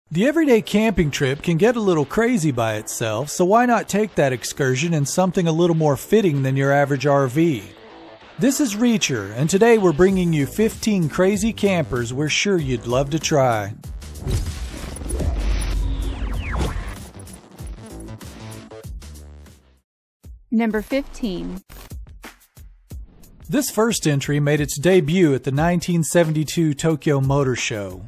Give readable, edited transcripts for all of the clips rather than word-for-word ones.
The everyday camping trip can get a little crazy by itself, so why not take that excursion in something a little more fitting than your average RV? This is Reacher, and today we're bringing you 15 crazy campers we're sure you'd love to try. Number 15. This first entry made its debut at the 1972 Tokyo Motor Show.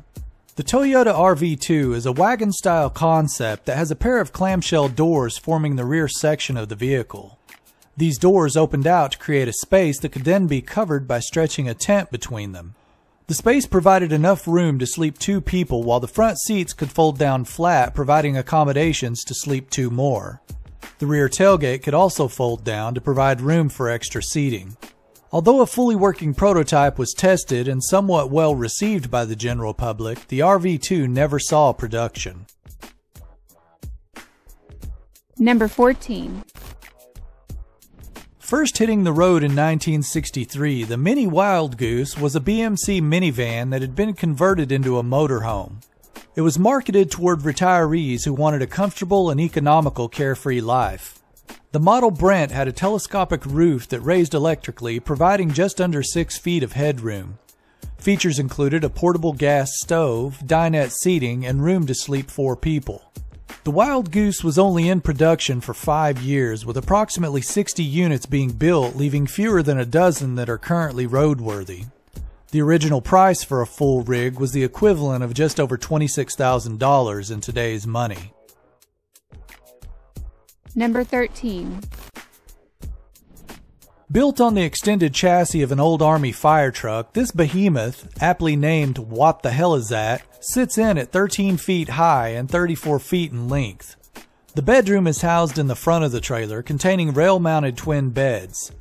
The Toyota RV2 is a wagon-style concept that has a pair of clamshell doors forming the rear section of the vehicle. These doors opened out to create a space that could then be covered by stretching a tent between them. The space provided enough room to sleep 2 people, while the front seats could fold down flat, providing accommodations to sleep 2 more. The rear tailgate could also fold down to provide room for extra seating. Although a fully working prototype was tested and somewhat well received by the general public, the RV2 never saw production. Number 14. First hitting the road in 1963, the Mini Wild Goose was a BMC minivan that had been converted into a motorhome. It was marketed toward retirees who wanted a comfortable and economical carefree life. The Model Brent had a telescopic roof that raised electrically, providing just under 6 feet of headroom. Features included a portable gas stove, dinette seating, and room to sleep 4 people. The Wild Goose was only in production for 5 years, with approximately 60 units being built, leaving fewer than a dozen that are currently roadworthy. The original price for a full rig was the equivalent of just over $26,000 in today's money. Number 13. Built on the extended chassis of an old Army fire truck, this behemoth, aptly named What the Hell Is That?, sits in at 13 feet high and 34 feet in length. The bedroom is housed in the front of the trailer, containing rail-mounted twin beds.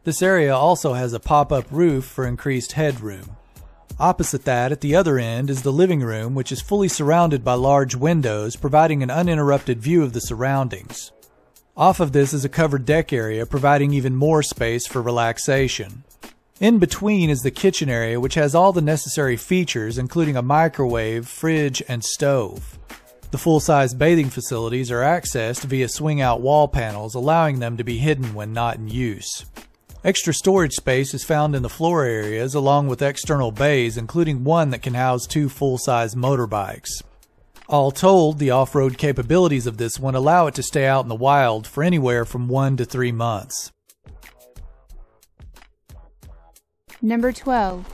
This area also has a pop-up roof for increased headroom. Opposite that, at the other end, is the living room, which is fully surrounded by large windows, providing an uninterrupted view of the surroundings. Off of this is a covered deck area, providing even more space for relaxation. In between is the kitchen area, which has all the necessary features, including a microwave, fridge, and stove. The full-size bathing facilities are accessed via swing-out wall panels, allowing them to be hidden when not in use. Extra storage space is found in the floor areas, along with external bays, including one that can house 2 full-size motorbikes. All told, the off-road capabilities of this one allow it to stay out in the wild for anywhere from 1 to 3 months. Number 12.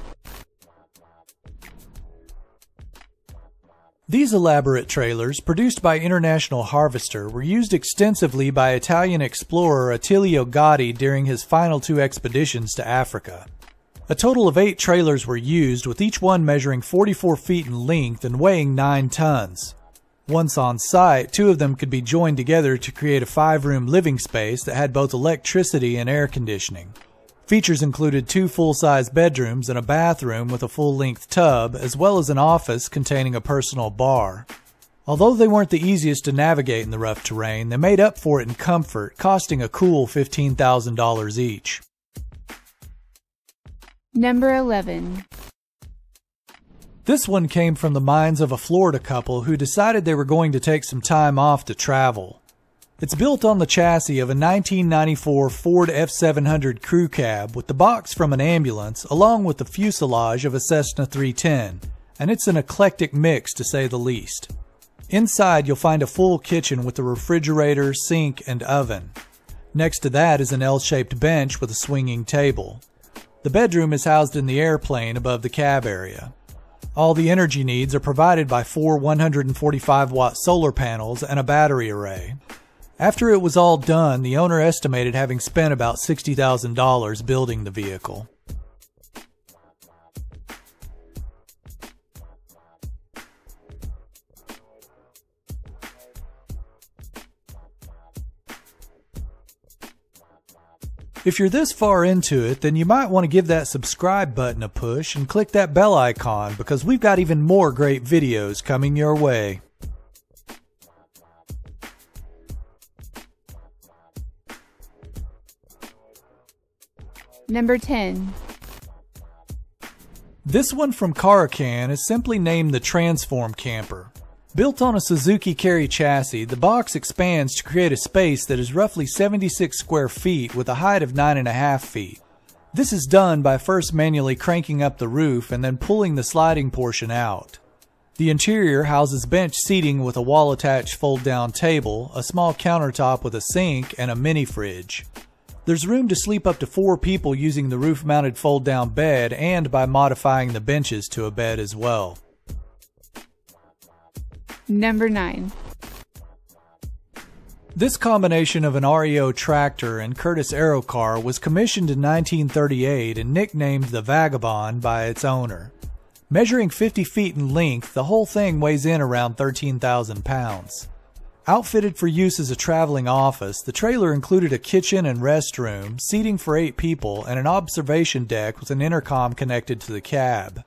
These elaborate trailers, produced by International Harvester, were used extensively by Italian explorer Attilio Gatti during his final 2 expeditions to Africa. A total of 8 trailers were used, with each one measuring 44 feet in length and weighing 9 tons. Once on site, 2 of them could be joined together to create a 5-room living space that had both electricity and air conditioning. Features included 2 full-size bedrooms and a bathroom with a full-length tub, as well as an office containing a personal bar. Although they weren't the easiest to navigate in the rough terrain, they made up for it in comfort, costing a cool $15,000 each. Number 11. This one came from the minds of a Florida couple who decided they were going to take some time off to travel. It's built on the chassis of a 1994 Ford F700 crew cab with the box from an ambulance, along with the fuselage of a Cessna 310, and it's an eclectic mix to say the least. Inside you'll find a full kitchen with a refrigerator, sink, and oven. Next to that is an L-shaped bench with a swinging table. The bedroom is housed in the airplane above the cab area. All the energy needs are provided by 4 145-watt solar panels and a battery array. After it was all done, the owner estimated having spent about $60,000 building the vehicle. If you're this far into it, then you might want to give that subscribe button a push and click that bell icon, because we've got even more great videos coming your way. Number 10. This one from Caracan is simply named the Transform Camper. Built on a Suzuki Carry chassis, the box expands to create a space that is roughly 76 square feet with a height of 9.5 feet. This is done by first manually cranking up the roof and then pulling the sliding portion out. The interior houses bench seating with a wall-attached fold-down table, a small countertop with a sink, and a mini-fridge. There's room to sleep up to 4 people using the roof-mounted fold-down bed and by modifying the benches to a bed as well. Number 9. This combination of an REO tractor and Curtis Aero car was commissioned in 1938 and nicknamed the Vagabond by its owner. Measuring 50 feet in length, the whole thing weighs in around 13,000 pounds. Outfitted for use as a traveling office, the trailer included a kitchen and restroom, seating for 8 people, and an observation deck with an intercom connected to the cab.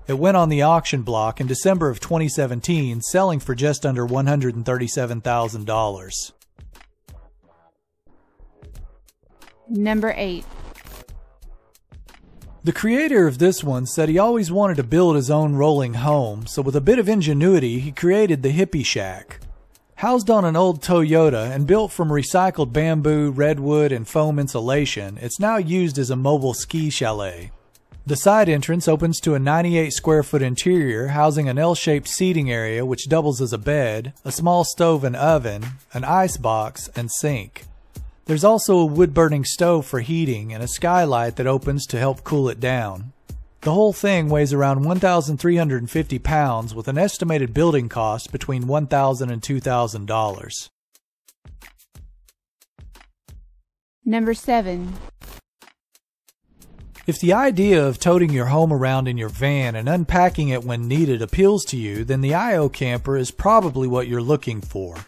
It went on the auction block in December of 2017, selling for just under $137,000. Number 8. The creator of this one said he always wanted to build his own rolling home, so with a bit of ingenuity, he created the Hippie Shack. Housed on an old Toyota and built from recycled bamboo, redwood, and foam insulation, it's now used as a mobile ski chalet. The side entrance opens to a 98 square foot interior housing an L-shaped seating area which doubles as a bed, a small stove and oven, an ice box, and sink. There's also a wood-burning stove for heating and a skylight that opens to help cool it down. The whole thing weighs around 1,350 pounds with an estimated building cost between $1,000 and $2,000. Number 7. If the idea of toting your home around in your van and unpacking it when needed appeals to you, then the IO Camper is probably what you're looking for.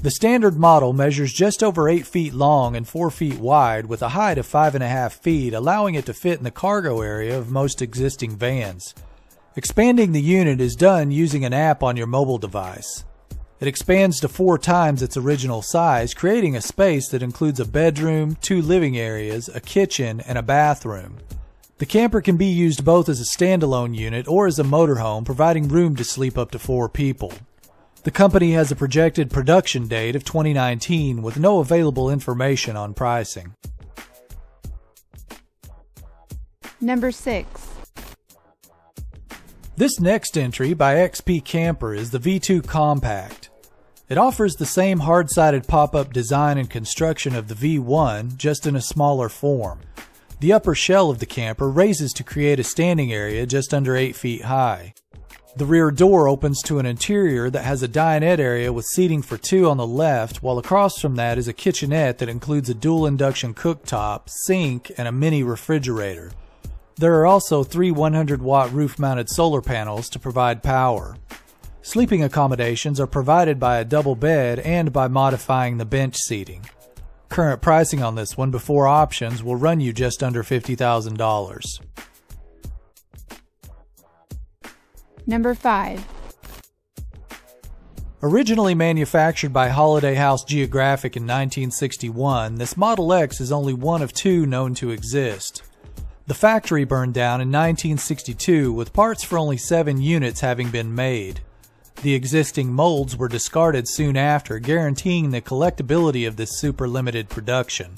The standard model measures just over 8 feet long and 4 feet wide with a height of 5.5 feet, allowing it to fit in the cargo area of most existing vans. Expanding the unit is done using an app on your mobile device. It expands to 4 times its original size, creating a space that includes a bedroom, 2 living areas, a kitchen, and a bathroom. The camper can be used both as a standalone unit or as a motorhome, providing room to sleep up to 4 people. The company has a projected production date of 2019 with no available information on pricing. Number 6. This next entry by XP Camper is the V2 Compact. It offers the same hard-sided pop-up design and construction of the V1, just in a smaller form. The upper shell of the camper raises to create a standing area just under 8 feet high. The rear door opens to an interior that has a dinette area with seating for 2 on the left, while across from that is a kitchenette that includes a dual induction cooktop, sink, and a mini refrigerator. There are also 3 100-watt roof-mounted solar panels to provide power. Sleeping accommodations are provided by a double bed and by modifying the bench seating. Current pricing on this one before options will run you just under $50,000. Number 5. Originally manufactured by Holiday House Geographic in 1961, this Model X is only one of 2 known to exist. The factory burned down in 1962 with parts for only 7 units having been made. The existing molds were discarded soon after, guaranteeing the collectability of this super limited production.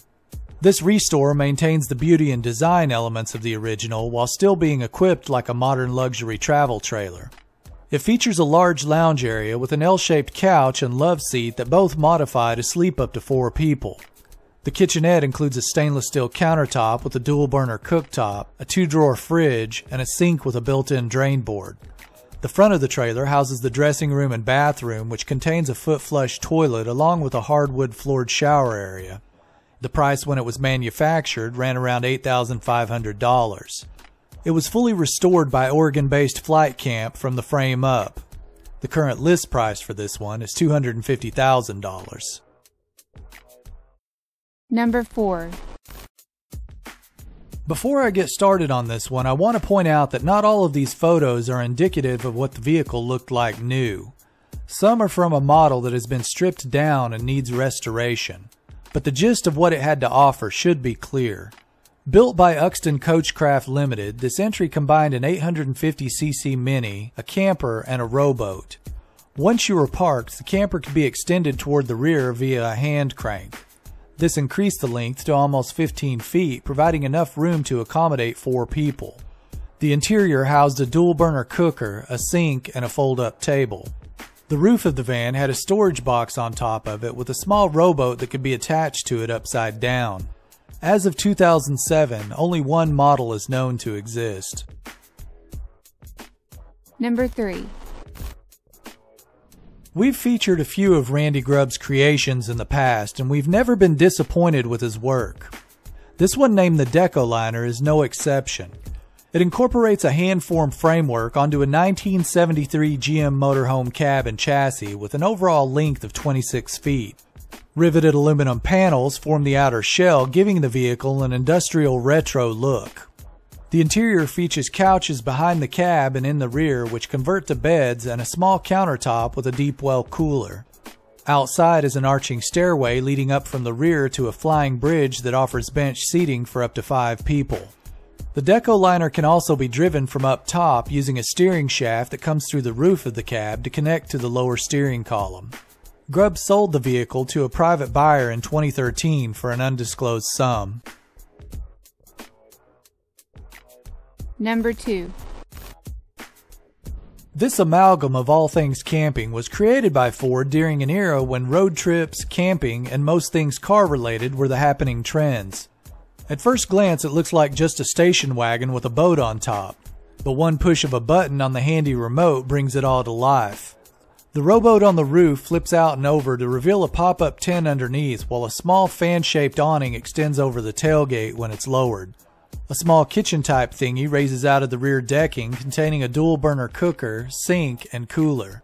This restore maintains the beauty and design elements of the original while still being equipped like a modern luxury travel trailer. It features a large lounge area with an L-shaped couch and love seat that both modify to sleep up to 4 people. The kitchenette includes a stainless steel countertop with a dual burner cooktop, a 2-drawer fridge, and a sink with a built-in drain board. The front of the trailer houses the dressing room and bathroom, which contains a foot-flush toilet along with a hardwood floored shower area. The price when it was manufactured ran around $8,500. It was fully restored by Oregon-based Flight Camp from the frame up. The current list price for this one is $250,000. Number 4. Before I get started on this one, I want to point out that not all of these photos are indicative of what the vehicle looked like new. Some are from a model that has been stripped down and needs restoration, but the gist of what it had to offer should be clear. Built by Uxton Coachcraft Limited, this entry combined an 850cc Mini, a camper, and a rowboat. Once you are parked, the camper can be extended toward the rear via a hand crank. This increased the length to almost 15 feet, providing enough room to accommodate 4 people. The interior housed a dual-burner cooker, a sink, and a fold-up table. The roof of the van had a storage box on top of it with a small rowboat that could be attached to it upside down. As of 2007, only one model is known to exist. Number 3. We've featured a few of Randy Grubb's creations in the past, and we've never been disappointed with his work. This one, named the Decoliner, is no exception. It incorporates a hand-formed framework onto a 1973 GM motorhome cab and chassis with an overall length of 26 feet. Riveted aluminum panels form the outer shell, giving the vehicle an industrial retro look. The interior features couches behind the cab and in the rear, which convert to beds, and a small countertop with a deep well cooler. Outside is an arching stairway leading up from the rear to a flying bridge that offers bench seating for up to 5 people. The Decoliner can also be driven from up top using a steering shaft that comes through the roof of the cab to connect to the lower steering column. Grubb sold the vehicle to a private buyer in 2013 for an undisclosed sum. Number 2. This amalgam of all things camping was created by Ford during an era when road trips, camping, and most things car-related were the happening trends. At first glance, it looks like just a station wagon with a boat on top, but one push of a button on the handy remote brings it all to life. The rowboat on the roof flips out and over to reveal a pop-up tent underneath, while a small fan-shaped awning extends over the tailgate when it's lowered. A small kitchen-type thingy raises out of the rear decking, containing a dual-burner cooker, sink, and cooler.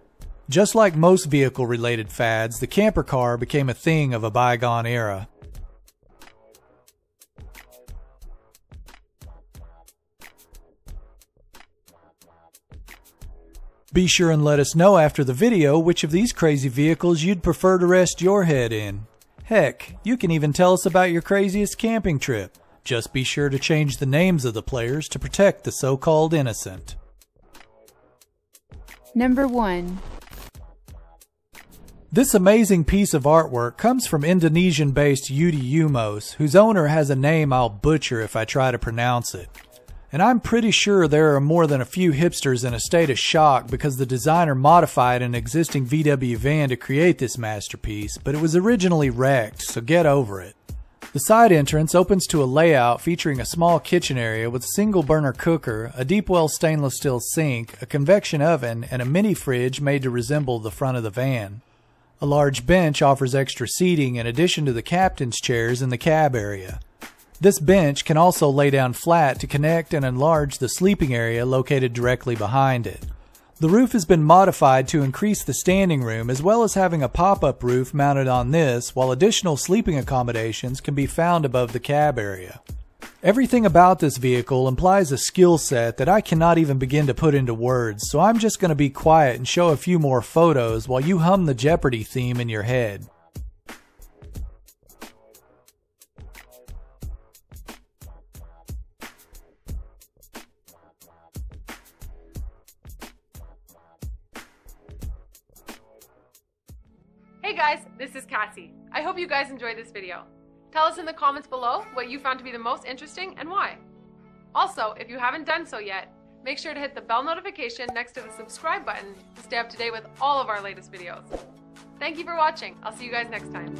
Just like most vehicle-related fads, the camper car became a thing of a bygone era. Be sure and let us know after the video which of these crazy vehicles you'd prefer to rest your head in. Heck, you can even tell us about your craziest camping trip. Just be sure to change the names of the players to protect the so-called innocent. Number 1. This amazing piece of artwork comes from Indonesian-based Yudi Umos, whose owner has a name I'll butcher if I try to pronounce it. And I'm pretty sure there are more than a few hipsters in a state of shock because the designer modified an existing VW van to create this masterpiece, but it was originally wrecked, so get over it. The side entrance opens to a layout featuring a small kitchen area with a single burner cooker, a deep well stainless steel sink, a convection oven, and a mini fridge made to resemble the front of the van. A large bench offers extra seating in addition to the captain's chairs in the cab area. This bench can also lay down flat to connect and enlarge the sleeping area located directly behind it. The roof has been modified to increase the standing room, as well as having a pop-up roof mounted on this, while additional sleeping accommodations can be found above the cab area. Everything about this vehicle implies a skill set that I cannot even begin to put into words, so I'm just going to be quiet and show a few more photos while you hum the Jeopardy theme in your head. Hey guys, this is Cassie. I hope you guys enjoyed this video. Tell us in the comments below what you found to be the most interesting and why. Also, if you haven't done so yet, make sure to hit the bell notification next to the subscribe button to stay up to date with all of our latest videos. Thank you for watching. I'll see you guys next time.